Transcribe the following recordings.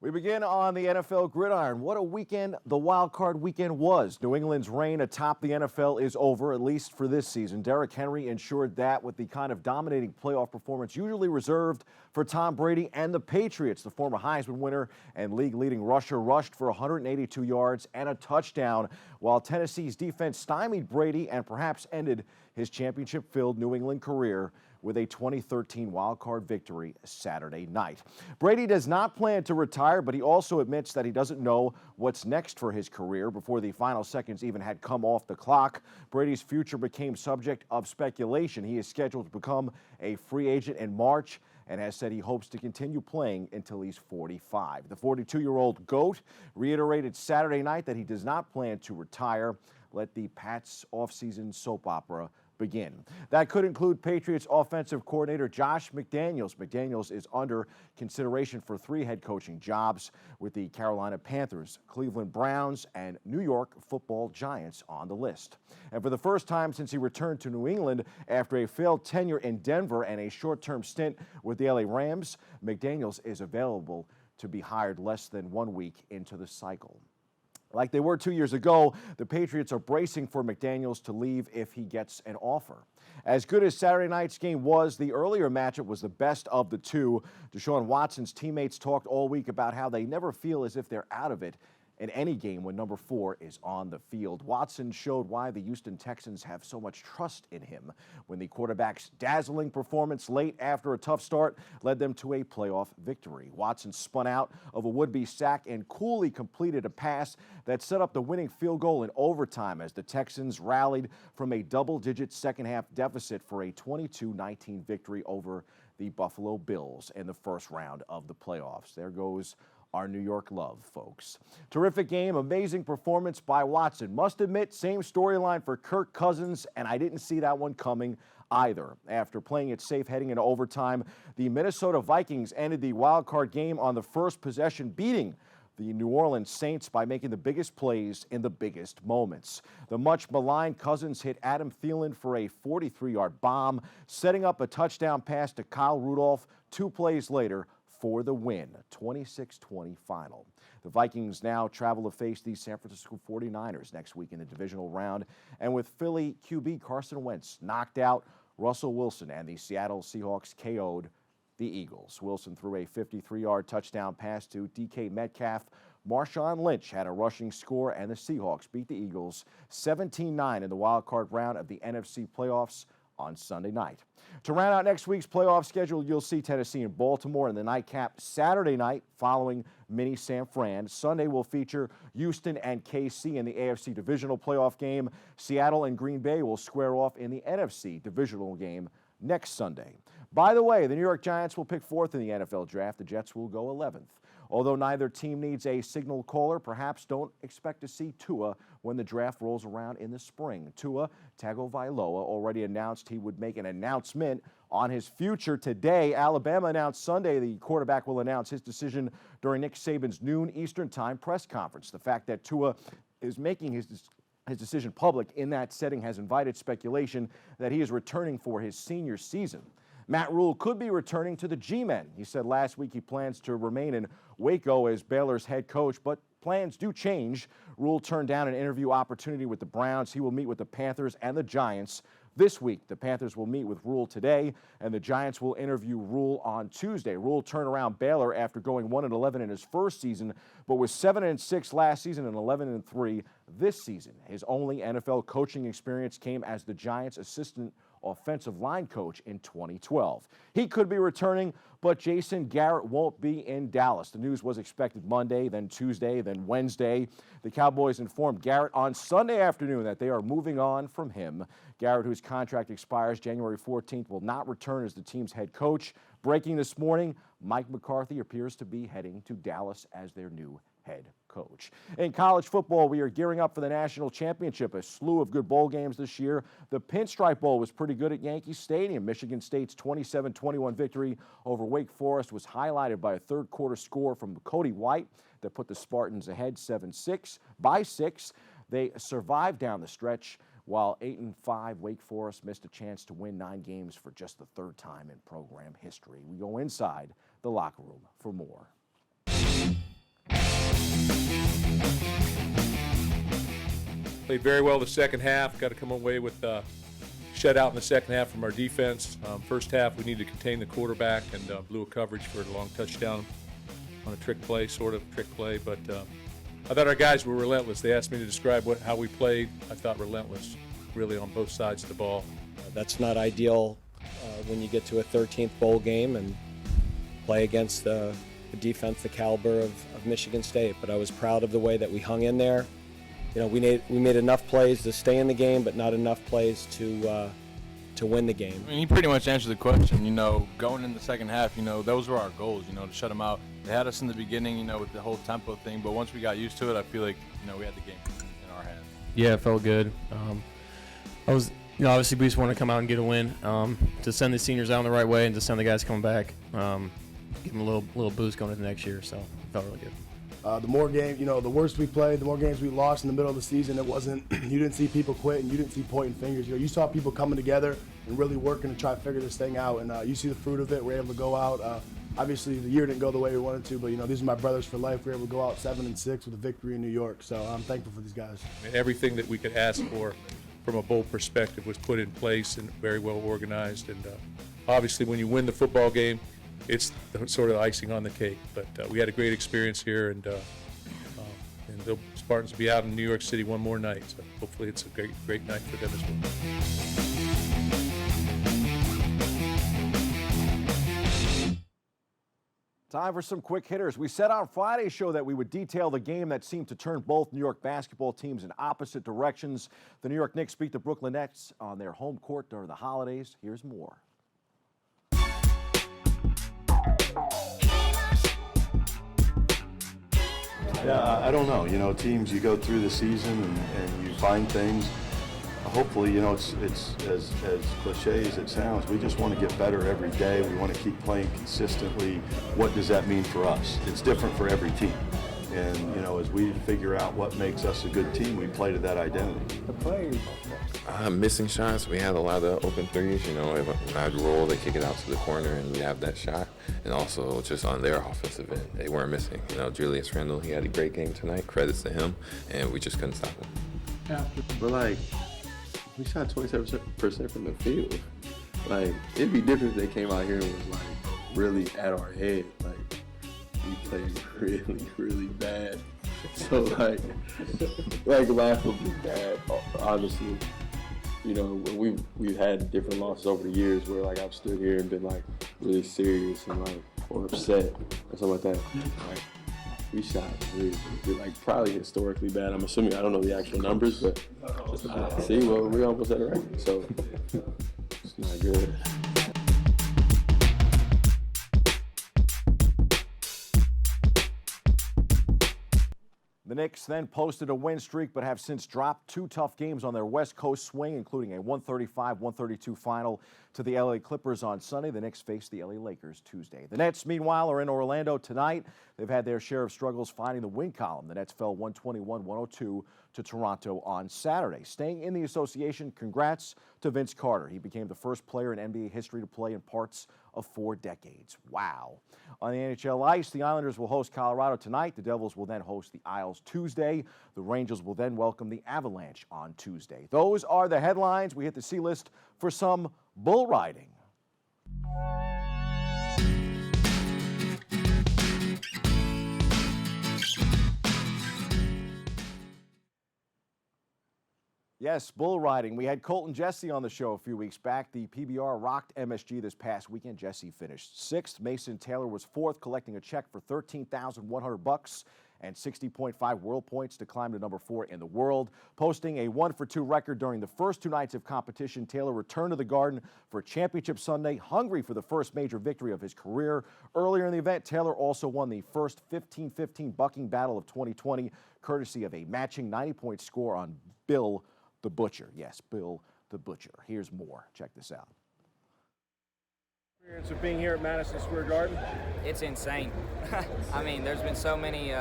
We begin on the NFL gridiron. What a weekend the wild card weekend was. New England's reign atop the NFL is over, at least for this season. Derrick Henry ensured that with the kind of dominating playoff performance usually reserved for Tom Brady and the Patriots. The former Heisman winner and league-leading rusher rushed for 182 yards and a touchdown, while Tennessee's defense stymied Brady and perhaps ended his championship-filled New England career with a 2013 wild-card victory Saturday night. Brady does not plan to retire, but he also admits that he doesn't know what's next for his career. Before the final seconds even had come off the clock, Brady's future became subject of speculation. He is scheduled to become a free agent in March and has said he hopes to continue playing until he's 45. The 42-year-old GOAT reiterated Saturday night that he does not plan to retire. Let the Pats offseason soap opera begin. That could include Patriots offensive coordinator Josh McDaniels. McDaniels is under consideration for 3 head coaching jobs with the Carolina Panthers, Cleveland Browns, and New York Football Giants on the list. And for the first time since he returned to New England after a failed tenure in Denver and a short-term stint with the LA Rams, McDaniels is available to be hired less than 1 week into the cycle. Like they were 2 years ago, the Patriots are bracing for McDaniels to leave if he gets an offer. As good as Saturday night's game was, the earlier matchup was the best of the two. Deshaun Watson's teammates talked all week about how they never feel as if they're out of it in any game when number 4 is on the field. Watson showed why the Houston Texans have so much trust in him when the quarterback's dazzling performance late after a tough start led them to a playoff victory. Watson spun out of a would-be sack and coolly completed a pass that set up the winning field goal in overtime as the Texans rallied from a double-digit second-half deficit for a 22-19 victory over the Buffalo Bills in the first round of the playoffs. There goes our New York love, folks. Terrific game, amazing performance by Watson. Must admit, same storyline for Kirk Cousins, and I didn't see that one coming either. After playing it safe heading into overtime, the Minnesota Vikings ended the wild card game on the first possession, beating the New Orleans Saints by making the biggest plays in the biggest moments. The much maligned Cousins hit Adam Thielen for a 43-yard bomb, setting up a touchdown pass to Kyle Rudolph 2 plays later for the win, 26-20 final. The Vikings now travel to face the San Francisco 49ers next week in the divisional round, and with Philly QB Carson Wentz knocked out, Russell Wilson and the Seattle Seahawks KO'd the Eagles. Wilson threw a 53-yard touchdown pass to DK Metcalf. Marshawn Lynch had a rushing score, and the Seahawks beat the Eagles 17-9 in the wild card round of the NFC playoffs on Sunday night. To round out next week's playoff schedule, you'll see Tennessee and Baltimore in the nightcap Saturday night following mini San Fran. Sunday will feature Houston and KC in the AFC divisional playoff game. Seattle and Green Bay will square off in the NFC divisional game next Sunday. By the way, the New York Giants will pick 4th in the NFL draft. The Jets will go 11th. Although neither team needs a signal caller, perhaps don't expect to see Tua when the draft rolls around in the spring. Tua Tagovailoa already announced he would make an announcement on his future today. Alabama announced Sunday the quarterback will announce his decision during Nick Saban's noon Eastern Time press conference. The fact that Tua is making his decision public in that setting has invited speculation that he is returning for his senior season. Matt Rule could be returning to the G-Men. He said last week he plans to remain in Waco as Baylor's head coach, but plans do change. Rule turned down an interview opportunity with the Browns. He will meet with the Panthers and the Giants this week. The Panthers will meet with Rule today, and the Giants will interview Rule on Tuesday. Rule turned around Baylor after going 1-11 in his first season, but was 7-6 last season and 11-3 this season. His only NFL coaching experience came as the Giants' assistant offensive line coach in 2012. He could be returning, but Jason Garrett won't be in Dallas. The news was expected Monday, then Tuesday, then Wednesday. The Cowboys informed Garrett on Sunday afternoon that they are moving on from him. Garrett, whose contract expires January 14th, will not return as the team's head coach. Breaking this morning, Mike McCarthy appears to be heading to Dallas as their new head coach. In college football, we are gearing up for the national championship. A slew of good bowl games this year. The Pinstripe Bowl was pretty good at Yankee Stadium. Michigan State's 27-21 victory over Wake Forest was highlighted by a third-quarter score from Cody White that put the Spartans ahead 7-6 by 6. They survived down the stretch, while 8-5 Wake Forest missed a chance to win 9 games for just the 3rd time in program history. We go inside the locker room for more. Played very well the second half. Got to come away with shutout in the second half from our defense. First half, we needed to contain the quarterback and blew a coverage for a long touchdown on a trick play, sort of trick play. But I thought our guys were relentless. They asked me to describe how we played. I thought relentless, really, on both sides of the ball. That's not ideal when you get to a 13th bowl game and play against the defense, the caliber of Michigan State. But I was proud of the way that we hung in there. You know, we made enough plays to stay in the game, but not enough plays to win the game. I mean, he pretty much answered the question. You know, going in the second half, you know, those were our goals. You know, to shut them out. They had us in the beginning, you know, with the whole tempo thing. But once we got used to it, I feel like, you know, we had the game in our hands. Yeah, it felt good. Obviously we just want to come out and get a win. To send the seniors out in the right way and to send the guys coming back, give them a little boost going into next year. So it felt really good. The more games, you know, the worse we played, the more games we lost in the middle of the season. It wasn't, you didn't see people quit and you didn't see pointing fingers. You know, you saw people coming together and really working to try to figure this thing out. And you see the fruit of it. We're able to go out. Obviously, the year didn't go the way we wanted to, but, you know, these are my brothers for life. We were able to go out 7-6 with a victory in New York. So I'm thankful for these guys. Everything that we could ask for from a bowl perspective was put in place and very well organized. And obviously, when you win the football game, it's the sort of icing on the cake. But we had a great experience here, and the Spartans will be out in New York City one more night. So hopefully it's a great night for them as well. Time for some quick hitters. We said on Friday's show that we would detail the game that seemed to turn both New York basketball teams in opposite directions. The New York Knicks beat the Brooklyn Nets on their home court during the holidays. Here's more. Yeah, I don't know. You know, teams, you go through the season and you find things. Hopefully, you know, it's as cliche as it sounds, we just want to get better every day. We want to keep playing consistently. What does that mean for us? It's different for every team. And, you know, as we figure out what makes us a good team, we play to that identity. The players. Missing shots. We had a lot of open threes. You know, when I'd roll, they kick it out to the corner, and we have that shot. And also, just on their offensive end, they weren't missing. You know, Julius Randle, he had a great game tonight. Credits to him, and we just couldn't stop him. But like, we shot 27% from the field. Like, it'd be different if they came out here and was like really at our head. Like, we played really, really bad. So like laughably bad, honestly. You know, we've had different losses over the years where like I've stood here and been like really serious and like or upset or something like that. Like we shot really, like probably historically bad. I'm assuming, I don't know the actual numbers, but see, well, we're almost at it right. So it's not good. The Knicks then posted a win streak but have since dropped two tough games on their West Coast swing, including a 135-132 final to the LA Clippers on Sunday. The Knicks face the LA Lakers Tuesday. The Nets, meanwhile, are in Orlando tonight. They've had their share of struggles finding the win column. The Nets fell 121-102 to Toronto on Saturday. Staying in the association, congrats to Vince Carter. He became the first player in NBA history to play in parts of 4 decades. Wow. On the NHL ice, the Islanders will host Colorado tonight. The Devils will then host the Isles Tuesday. The Rangers will then welcome the Avalanche on Tuesday. Those are the headlines. We hit the C-list for some bull riding. Yes, bull riding. We had Colton Jesse on the show a few weeks back. The PBR rocked MSG this past weekend. Jesse finished 6th. Mason Taylor was 4th, collecting a check for $13,100 and 60.5 world points to climb to number 4 in the world. Posting a 1-for-2 record during the first 2 nights of competition, Taylor returned to the Garden for Championship Sunday, hungry for the first major victory of his career. Earlier in the event, Taylor also won the first 15-15 bucking battle of 2020, courtesy of a matching 90-point score on Bill the Butcher. Yes, Bill the Butcher. Here's more. Check this out. Experience of being here at Madison Square Garden? It's insane. I mean, there's been so many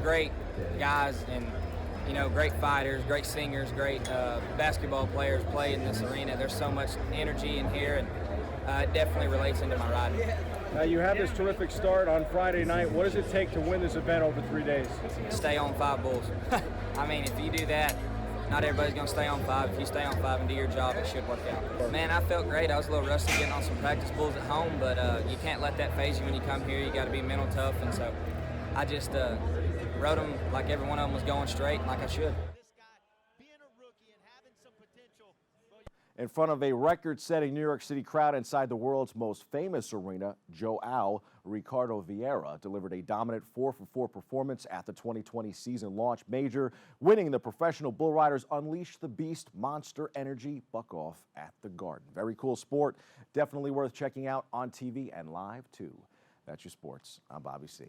great guys and, you know, great fighters, great singers, great basketball players play in this arena. There's so much energy in here, and it definitely relates into my riding. Now you have this terrific start on Friday night. What does it take to win this event over 3 days? Stay on 5 bulls. I mean, if you do that, not everybody's going to stay on 5. If you stay on 5 and do your job, it should work out. Man, I felt great. I was a little rusty getting on some practice bulls at home, but you can't let that phase you when you come here. You got to be mental tough, and so I just rode them like every one of them was going straight, like I should. In front of a record-setting New York City crowd inside the world's most famous arena, Joao Ricardo Vieira delivered a dominant 4-for-4 performance at the 2020 season launch major, winning the Professional Bull Riders Unleash the Beast Monster Energy Buck-Off at the Garden. Very cool sport, definitely worth checking out on TV and live, too. That's your sports. I'm Bobby C.